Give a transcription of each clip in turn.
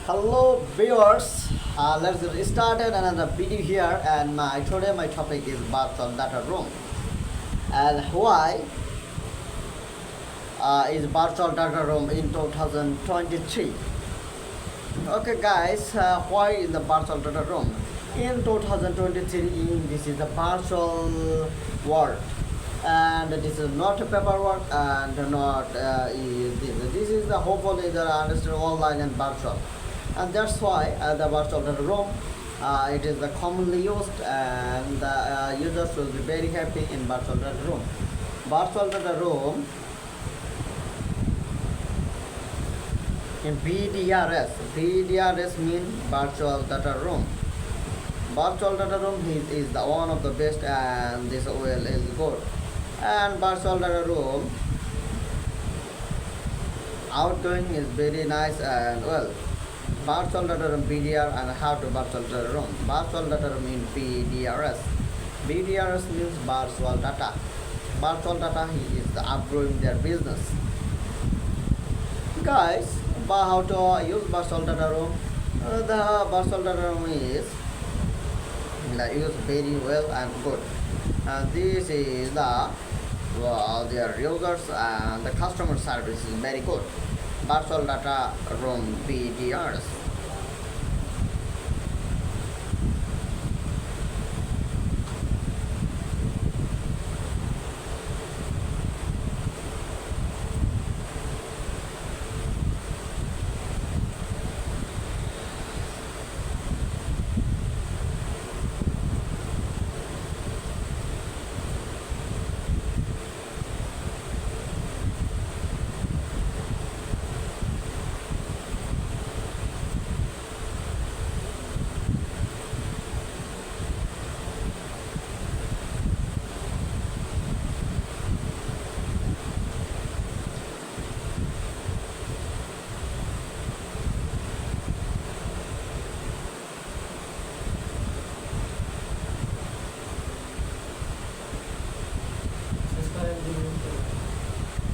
Hello viewers, let's get started another video here, and my topic is virtual data room and why is virtual data room in 2023. Okay guys, why is the virtual data room in 2023? This is the virtual world, and this is not a paperwork and not this is the hopefully that I understand online and virtual, and that's why the virtual data room it is the commonly used, and the users will be very happy in virtual data room. Virtual data room in VDRS means virtual data room. Virtual data room is the one of the best, and this well is good. And virtual data room outgoing is very nice and well. Virtual data room VDR and how to virtual data room. Virtual data room in VDRS. VDRS means virtual data. Virtual data is outgrowing their business. Guys, how to use virtual data room? The virtual data room is used very well and good. This is their users, and the customer service is very good. Virtual data room VDRs.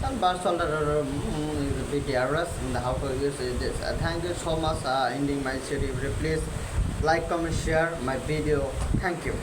And virtual data room is VDRS, and how to use is this. Thank you so much ending my series. Please like, comment, share my video. Thank you.